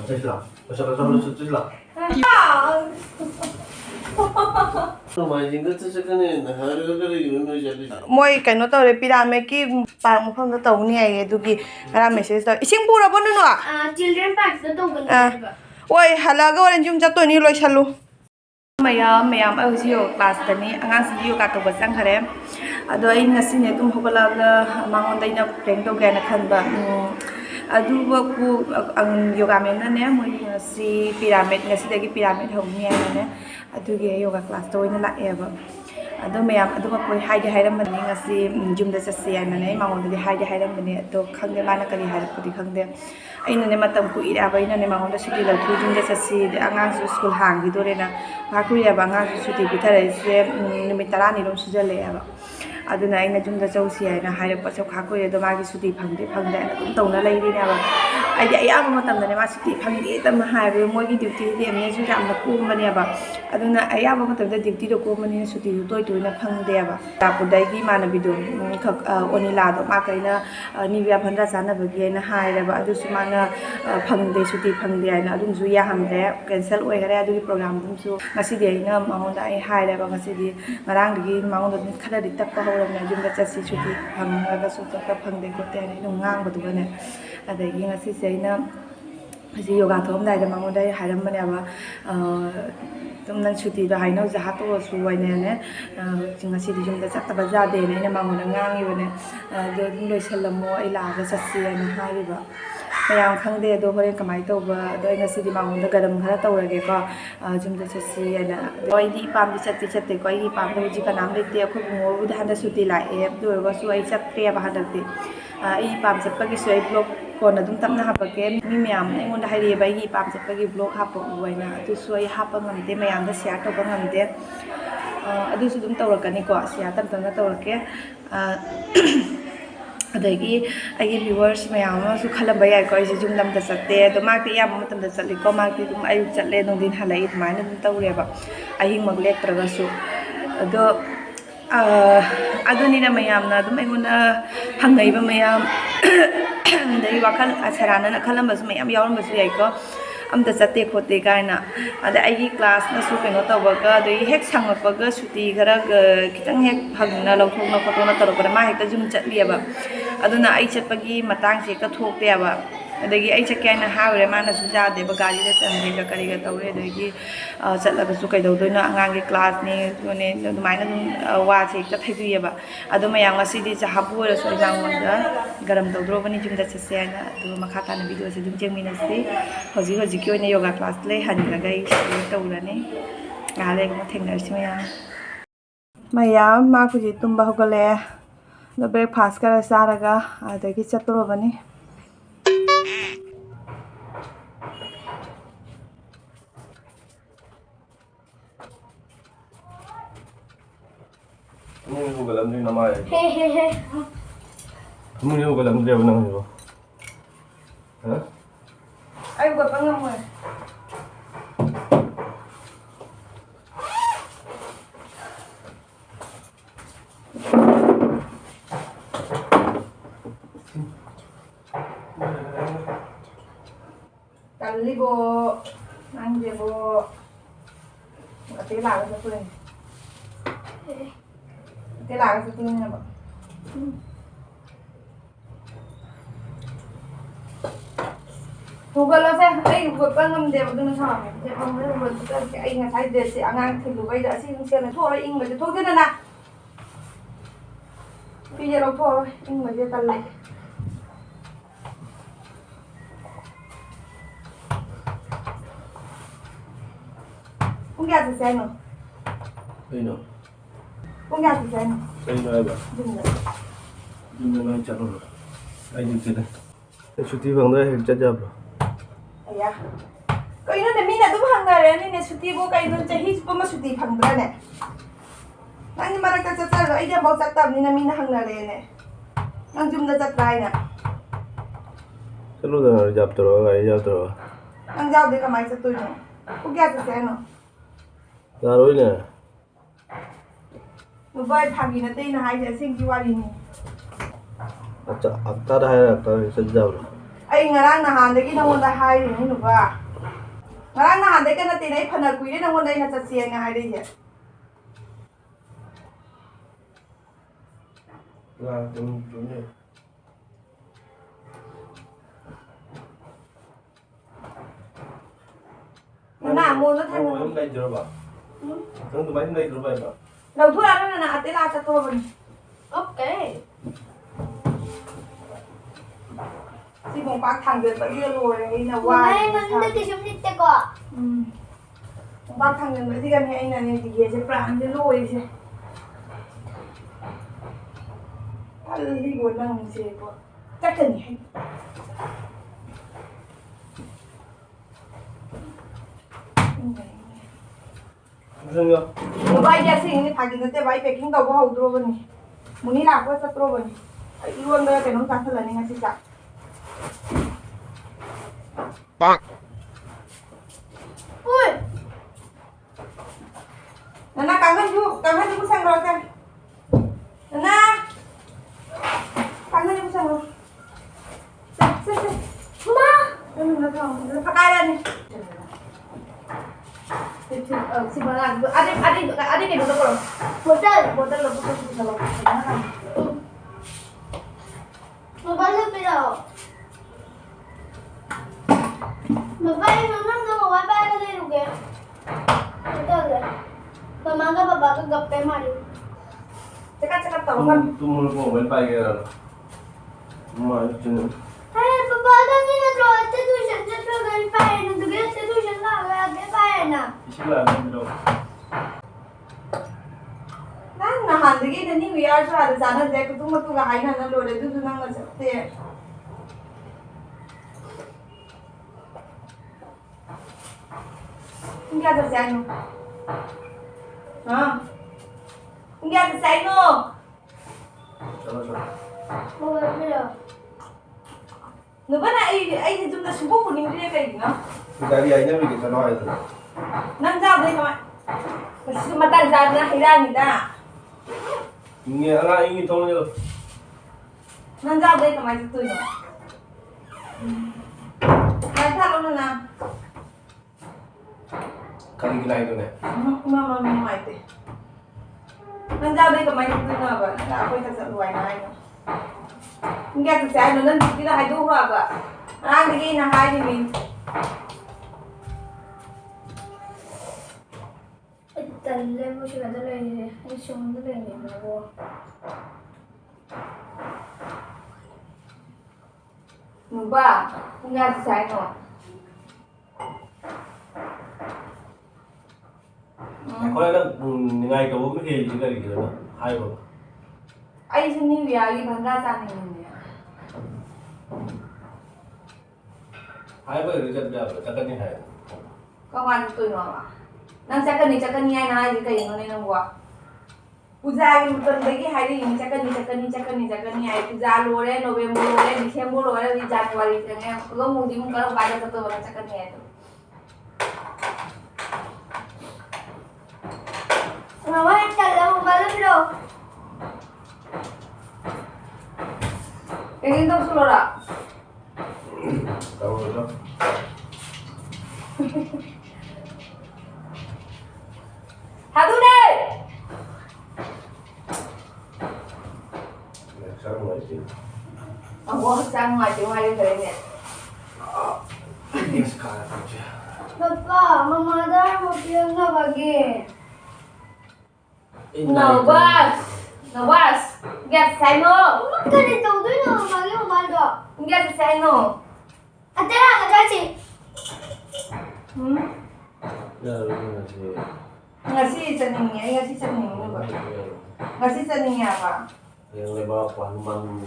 Cakap, macam macam lu cakap. Moi kaino tawre pirame ki park mafam da tawni ai adugi ara message ta ising pura bonu no children park da tawgani ba oi halaga oren jum jatoni loi salu mayam mayam ai husi yo class tani angang si yo ka to basang khare ado ai ngasi ne tum hogalaga mangon dai na prank to ga na khanba adu ba ku yoga men na ne moi ngasi pyramid ngasi dagi pyramid hogni ai ne adugi yoga class to ina la eba ado mayam adu ba koi haide hairam mani ngasi jumda chasi ai na ne mangon dai haide hairam mani to khangde mana kari haira pudi khangde aina ne matam ku ira ba ina ne mangon da suti la thu jumda chasi de angang su school hangi dore na ka ku ya ba angang su suti bitare se nimit 10 ni rom sujale aba aduna aina jumda chausi ai na haira pa chau kha ko ye do ma gi suti phangde phangde na tum tawna lai ri na ba ai ya ya ma tam ne ma suti phangde tam ha re moi gi duty de ne su jam na ku ma ne ba aduna ai ya ma tam da duty do ko ma ne suti toi toi na phangde ba ta pu dai gi ma na bi do khak onila do ma kai na ni bya phandra sana ba gi na hai re ba adu su ma na phangde suti phangde ai na adum su ya ham de cancel oi gare adu program dum su ngasi de na ma hon da ai hai re ba ngasi di ngarang gi ma hon da khada di tak pa na jumda chasi suti phangga su tak phangde ko te ne ngang ba du ne adagi ngasi se na ji yoga thom dai da ma hon dai hairam ba ne ba tum nan suti da haino ja ha to su wai ne ngasi di jumda chat ba ja de ne ma hon ngang yi ba ne do loi salamo ai la ga chasi na hai ba mayam khangde do hore kamai to ba do ngasi di ma hon da garam khara tawrage ko jumda chasi na oi di pam di chatti chatte ko ai pam do ji ka nam le te ko ngo bu da suti la e do go su ai chat te ba da te ai pam chat pa gi su ai blog ko na dum tam na ha pa ke mi mayam ai ngon da hai re ba gi pam chat pa gi blog ha pa u wai na tu su ai ha pa ngam te mayam da share to ba ngam te adu su dum tawrakani ko share tam tam na tawrake adagi ai viewers mayam su khalamba yai ko ai jumdam da chatte do ma ti yam matam da chatli ko ma ti dum ai chatle nong din halai mai na dum tawre ba ahing mag lek traga su ado aduni na mayam na dum ai ngona hangai ba mayam dai wakal asarana na khalamba su mayam yawram ba su yai ko amta chatte khote kaina ada ai class na su keno tawaga doi hek sangpaga suti gara kitang hek hagna lawthokna photona tarokra ma hekta jum chatli ba aduna ai chatpagi matang se ka thokte ba adagi ai chakena hawre mana su ja de ba gari da change ga kari ga tawre adagi chatlaga su kai dawdoina angang gi class ni ne dumaina wa se ta thaidu ba aduma yang asi di chahabu ra so jang wanda garam dawdro bani jumda chase na adu makha ta na video se dum jengmina se hoji hoji ki oina yoga class le han ga gai tawrani ngale ko thengnar si mayam ma ku ji tumba hogale the breakfast kara saraga adagi chatro bani Kamu juga dalam ni nama ya. Kamu juga dalam dia benar ni, hah? Ayo buat panggang mo. Kali bo, nanti bo, nanti lah satu ni. Nanti lah satu ni apa? Google se ai buat pangam de ba dun sa je pang me buat ka ai nga sai de se angang thilu bai da si se na thora ing ma je thok de na pi je lo thora ing ma je tal lai ung ya se no Ini, ung ya se no ini apa? Jumlah macam mana? Ayo kita. Suti Khangdre hek jajab. Ayah, kau ini demi nak tu Khangdre ni ne suti bo kau ini cahi cuma suti Khangdre ne. Nanti mereka cacar, ai dia bawa catar ni nami na Khangdre ne. Nang jumda catar na. Selalu dah jawab terus, jawab terus. Nang jauh dia kamai satu ni. Kau kaya tu saya no. Taruh ini. Nubai pagi nanti na hai jadi sing kiwari ni. अच्छा अक्ता रहा है अक्ता सज्जा Ay ngarang nahanda nangunda hairi ni nuba. Ngarang nahanda ka na tinay panakuiri nangunda ay natsasiyan nga hairi siya. Là chúng này. Nà mua nó thay Hôm nay chưa bà. Thằng tụi mấy nay chưa bà. Đầu thuốc ăn nó là ate la cho tôi mình. Ok. Thì bông bác thằng Việt vẫn đưa rồi đấy là Kumain why. man dito siya nito ko. Bông bác thằng Việt vẫn thì gần như anh là này thì ghé sẽ plan cho lôi chứ. Đi buồn năng gì quá. Chắc cần nhỉ. 무슨 거? Bay ra sinh thì phải cái bay packing tàu có hậu trôi bên này. Muốn đi làm có sắp trôi bên này. Luôn bây giờ cái nón trắng thật là nên ngay xin chặt. 빵. Uy! Nana cảm ơn chú sang rồi xem. Nana. Cảm ơn chú sang rồi. Xem. Ma! Nó không, nó phát ai lên. Si Malang, adik này dulu kalau botol lo bukan kalau kan. Mabalik pero. Mabalik naman na mabalik na rin uke. Ito ulit. Pamangga babaga gapay mari. Cakap tahu kan. tumul ko ben pa kaya. Ma ito. Ay, babaga ni na tro. Ito tuition, ito gani pa na dugi ito tuition na gani pa na. Isila na dito. Nah, handigi dan ni biar tu ada sana je. Tu matu gahai na lo le tu nang na sakte. Enggak ada sayno. Hah? Enggak ada sayno. Chalo. Mabalik pero. Nggak pernah ai itu dah subuh pun ini dia kayak gini. Dari aja mi kita nói rồi. Nang jawab deh kawan. Masih mata jawab na hilang ni dah. Nghe là anh thôi rồi. Nang jawab deh kawan itu no. Nanti kalau na. Kali cái này thôi này. Mama itu. Nang jawab deh kawan itu no apa? Apa yang terjadi luar na ini. Enggak saya nonton kita hai dulu apa? Orang lagi na hai ni. Talle mo siya dala ni. Ay siya mo dala ni ako. Nuba, enggak saya no. Có lẽ là ngày có bố cái gì cái gì đó. Hay rồi. Ai sini biar bangga sana ini. Hai bữa rồi chắc cái này hay. Kawan itu no. Nang cakap ni ai na je kai no ni nang gua. Puja ni betul lagi hari ini cakap ni ai puja lore November lore December lore di Januari jangan kalau mau jimu kalau baca satu orang cakap ni itu. Mabalik talle mabalik pero. Ini tu sulora. Tahu itu. Hadu ni. Sekarang mulai sih. Aku sang ngaji ngaji kerana. Ini sekarang aja. Papa, mama dar mo piyang na bagi. Nabas. Get say no. Ganito doon na magi umaldo. Get say no. Ate na kasi. Ya, lu sih. Ngasi ceningnya apa? Ngasi ceningnya apa? Yang lebar Hanuman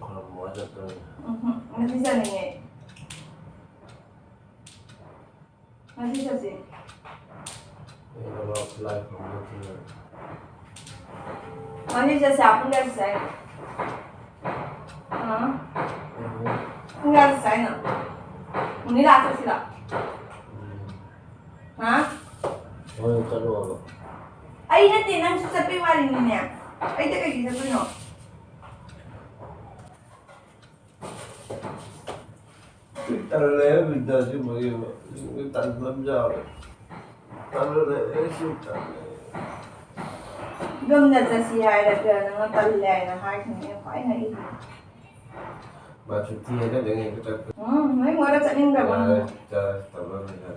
kalau mau aja tuh. Ngasi ceningnya. Ngasi sih. Yang lebar live promotion. Ngasi siapa nggak saya? Nggak saya no. Ini lah sih lah. Hah? Oh, terlalu apa? Ay nanti nang sasabi wali niya. Ay taka gisa to no. talé vida sih bagi tanam jauh. Talé sih talé. Yumda chasi hairaga nanga talle na haikne khwai na I Mà cuti ada dengan kita. mai ngora chaningra bon Cara talé ya.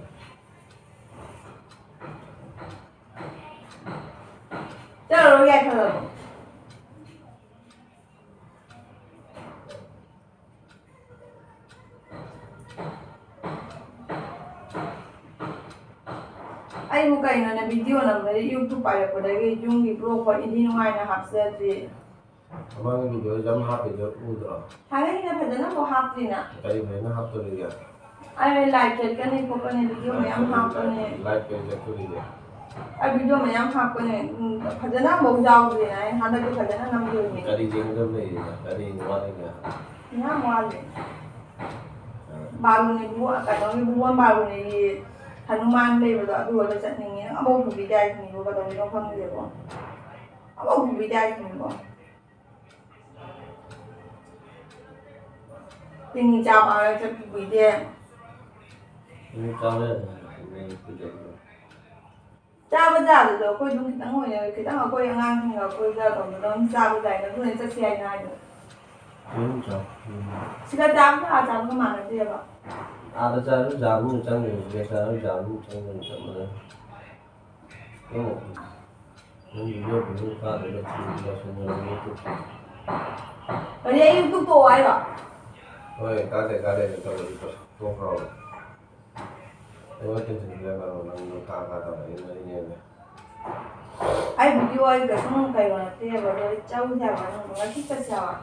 chalo ya khalo ai mu kai na video na YouTube pa ya padagi jungi pro ko idi ngai na hapsa tri Abang video jam happy jam udra. hagai na phadana ko hapri na Kali mana hap tu dia. ai like ka ni ko ne video me am hap ne Like page tu dia. ai video me am hap ne phadana mo jaw ri na handa ki phadana nam yo ni Kali jeng tu ni, kali mana ni. na mo ale baru ni bu ka no ni bu baru ni Hanuman leibado adu wala chatningi amo bu bidai ni bo ka dong no phang de bo amo bu bidai ni bo tin cha ba cha bu de Ini kau ni tu. cha ba ja de ko dung tang ho ne ki tang ko yang ang ga ko ja dong dong cha ba dai na du ne cha sia na de Ini kau. sika cha ba ma na de ba Ada cara jamu macam ni, cara jamu macam mana? Oh, ini juga belum ada cerita semua itu. Ở đây YouTube tổ ai rồi? Oh, kade itu tu kau. Ini macam cerita kalau orang kata ini. Ai video ai cái xong cái gọi là thế và rồi cháu nhà mà nó nói thích sao sao à?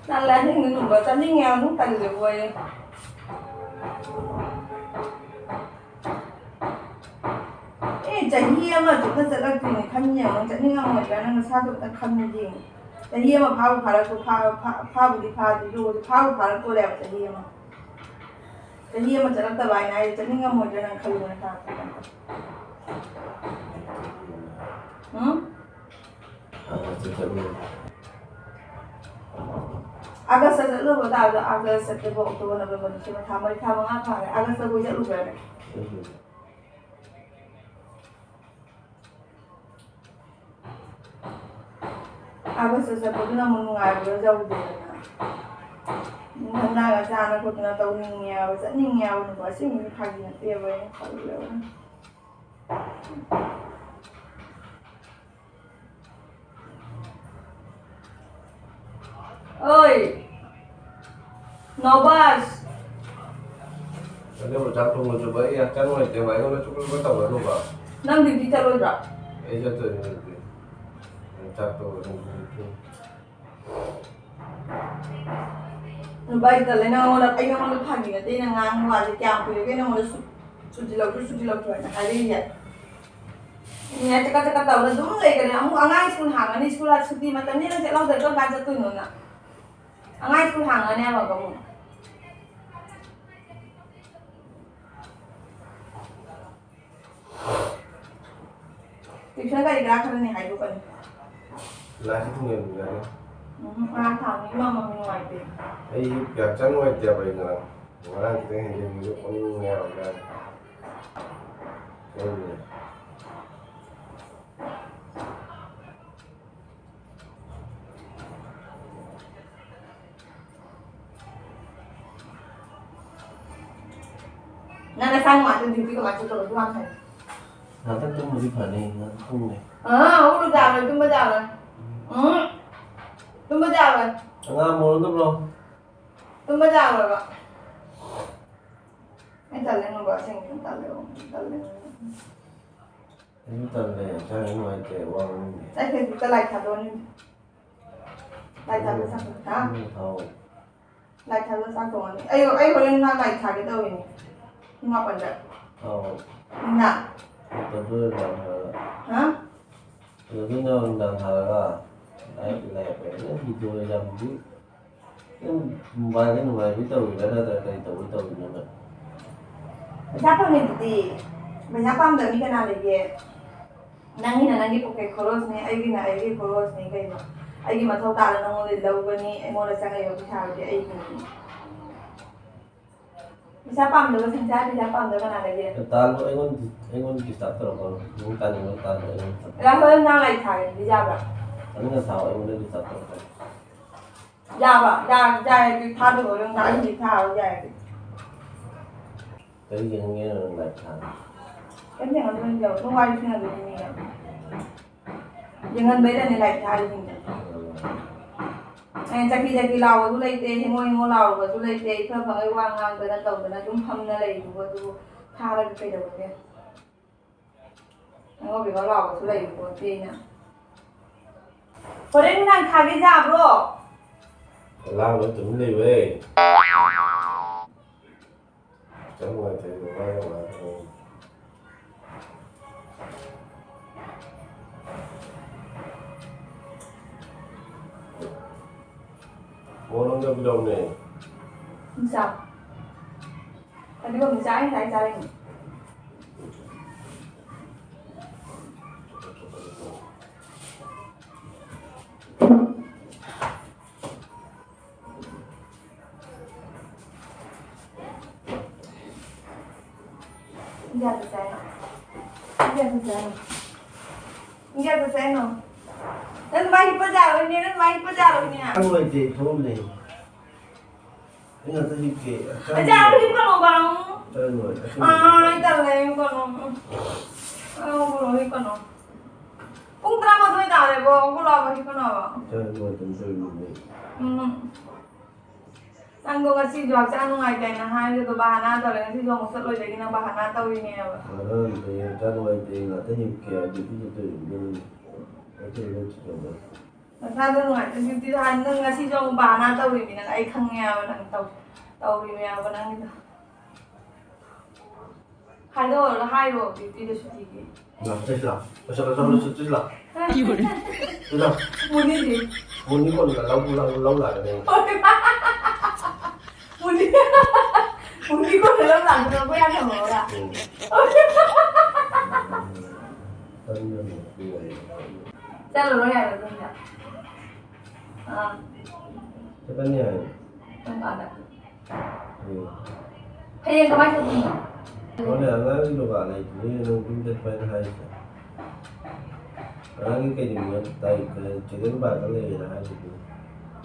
Nên là những người dùng vào chân đi nghèo nó tận được rồi. Chẳng hiếm mà chúng ta sẽ là chuyện khăn nhiều nó chẳng hiếm mà cái nó sao chúng ta khăn gì chẳng hiếm mà phá là tôi phá bụi phá thì rồi phá là tôi đẹp chẳng hiếm mà chẳng là bài này chẳng hiếm mà cái nó khăn luôn ta Agak saya lu betul agak saya bawa tu nak berbagi cuma tamu apa agak saya boleh lu berada. Agak saya pun nak mengenai jauh dia. Nak nak sana pun nak tahu niya, macam niya pun pasti mungkin pagi nanti apa yang kalau lewat. Oi, Nobas. Ada macam tu macam bayi akan macam bayi kalau cukup betul baru bah. Nang di kita loh tak? Jatuh ni. Macam tu itu. Baik tak lena orang ayam orang pagi nanti nang wajib kiam pilih kan orang suci lau tu nak hari ni. Ini cakap tahu dah dulu lagi kan. Amu angai sekolah hangan ni sekolah cuti macam ni nang cakap lau dah kau baca tu nuna. Angai sekolah hangan ni apa kamu? Tujuan kali gerak ni hai bukan? Lagi tu ni ni. Orang tahu ni mama minum air. Biarkan wae dia bayi orang. Orang kita yang jadi orang ni orang. Nana sang macam di video macam tu tuan kan? Nanti tu mesti panen, nanti tu ni. Aku dah jalan, tu berjalan. Tu berjalan. Tengah mulu tu belum. Tu berjalan pak. Ini jalan nombor sing jalan. Ini tak leh, jangan main cewang ni. Saya kita like thado ni. Like thado sang ha? Tahu. Like thado sang tu ni. Ayo boleh nak like thado kita ini. Ngapa pandai? Tahu. Nak. Tentu dah. Ha? Tentu dah dah. Like ni video jam ni. Mobile tahu dah tahu ni. Siapa ni tadi? Siapa ambil ni kenal lagi? Nangi pakai koros ni, aigi koros ni kaya mo. Aigi matau tahu nang ulit daw ni, mo na sa kayo bisa dia aigi. Bisa pam được sinh ra thì pam được cái nào đấy gì? Ta lo anh đi tập rồi còn muốn ta nhưng ta rồi anh tập. Là hơi nào lại thải đi ra vậy? Anh cái sao anh đi tập rồi. Ra vậy, ra cái tha được rồi, đang đi tha rồi ra. Cái gì nghe là lại thả. Cái này nó bây giờ nó quay thế nào được như này? Jangan beda nih like hari ini. Caki lawa tu lagi teh, hingo lawa tu lagi teh, kalau pakai wang ngang tu nanti tu nanti ham na lagi tu thara tu peda tu ya. Hingo bika lawa tu lagi tu teh na. Kau ni nang thagi jam bro. Lao nó chuẩn đi về. Chẳng ngoài thì quay mà. Mua nó đâu đâu này. Sao? Tadi kau misalnya saya cari. Enggak selesai. Dan bayi pejar ini. Ăn rồi thì thôm này. Cái nào tôi đi kể. Pejar ini kan bang. Chơi rồi. Itu lagi kan. Boleh kan. Pung drama tu itu ada, boleh apa sih kan apa? Chơi rồi từng chơi rồi. Anh có cái gì cho anh ngoài cái là hai cái bà na rồi cái gì cho một sợi rồi cái nào bà na tao đi nè. Thì cái rồi thì là cái nhiều kiểu thì cái gì mình cái gì nó chỉ được. Sao tôi ngoài cái gì anh nâng cái gì cho bà na tao đi mình ai không nghe và thằng tao đi nghe và thằng gì. hai rồi thì được suy nghĩ. Làm chết là, sao nó chết là. Chết là. Muốn gì? Muốn đi còn là lâu lại này. Muốn đi con phải làm được quen rồi ạ. Chắc là nó hẹn được không nhỉ? Cái bên này. Không còn ạ. Hay có bác cho mình. Có lẽ là cái đồ bà này chỉ nó cũng rất phải hay. Cái gì mà tay chỉ đến bà cái này là hay gì.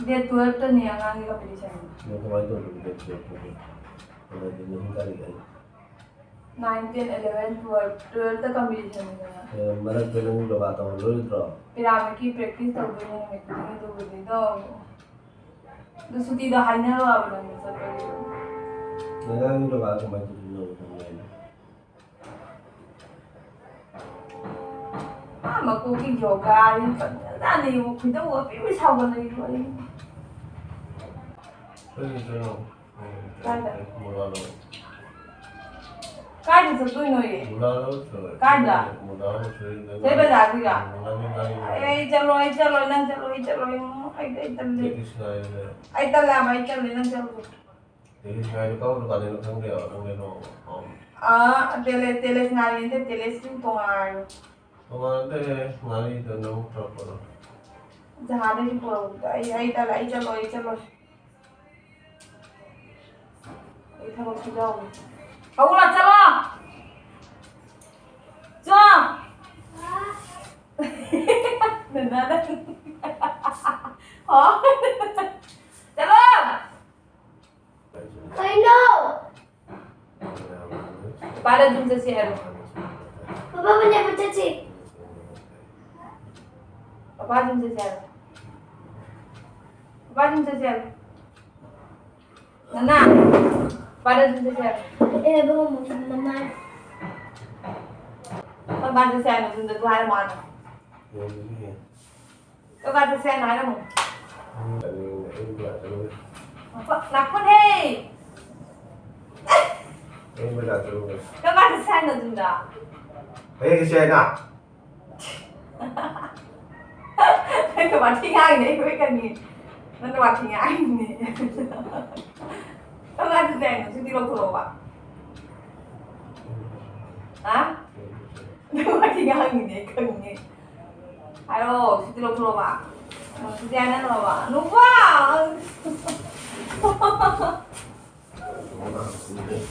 Dia 12 tu ni yang angin competition. Nó không phải tôi được được. Rồi thì mình cái gì. 9, 10, 11, 12 tu competition ni kan. Mana cái nó đồ bà tao lôi rồi. Pyramid ki practice tau tu ni meeting tu budi tu. Tu suti dah hanya lo apa ni sebab. Nên cái đồ bà không phải tôi được không này. Mà cô cái yoga ni kan. Dah ni aku kita buat apa sao kan ni tu. Cái gì đó. Cái đó. Mua đó. Cái gì tôi nói. Mua đó rồi. Cái đó. Mua đó rồi. Thế bây giờ cái à? Này. Ai chalo nang chalo. Ai tâm đi. Cái này. Ai ta làm ai chalo nang chalo. Cái này có cái này nó không được, không được nó. Tele ngari ni tele siu tongar. Tongar thế ngari itu nó trap rồi. Jangan ada di pulau. Ai ta lai chalo. Ai thằng sudah. Kau lah chalo. Cho. Nana dah. Hả? Chalo. I know. Pada jumpa siapa? Papa punya pecah. Papa jumpa siapa? Nana. Pada jumpa siapa? Bawa mama. Con bạn sẽ xem được thứ hai món. Các bạn sẽ xem nói đâu? Nạp con đi. Các bạn sẽ xem được gì đó? Cái xe nào? Các bạn thích ai đấy với cái gì? Nó bạn thích ai này? Các bạn sẽ xem được đi đâu thôi ạ? Hả? Các bạn thích ai này cần gì? Ayo, situ lo coba. Jangan lo, lupa.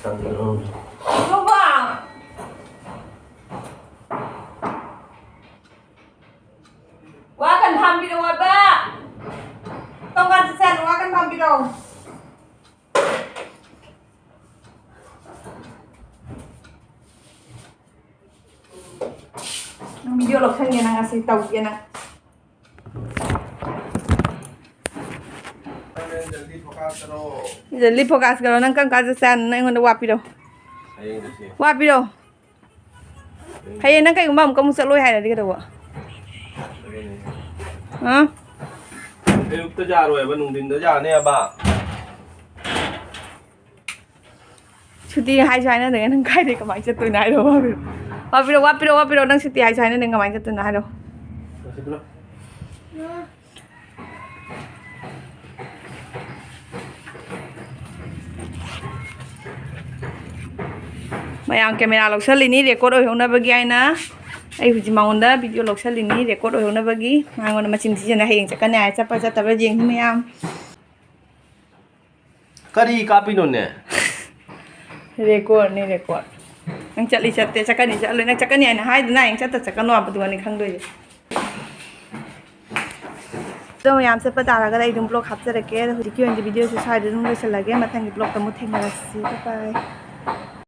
ตั้งลง ลูกว่าว่ากันทำพี่ดงบ้าต้องการจะแซนว่ากันทำพี่ดงvideo lo kan yana ngasih tahu yana jadi fokus kalau nang kan kaza san nang ngono wapi do hay nang kai ngam kamu sa loi hay là đi cái đâu ạ hả em tới già rồi vẫn nung tin tới già nè bà cuti hai chai na dengan nang kai de kamai sa tu nai do wapi do nang cuti hai chai na dengan kamai sa tu nai do Mayang kamera lok salini record oi hona bagi aina ai huji mangonda video lok salini record oi hona bagi mangon machin si jana heng chakane ai chapa chata ba jeng mayam kari kapi nonne record ni record nang chali chatte chakani chale nang chakani ai na hai na yang chata chakano apa tu ni khangdre तो मैं आपसे पता लगा था एक blog आपसे रखे हुई की वीडियो से शायद लोग चला गया मैं थैंक यू ब्लॉग का मुझे बाय।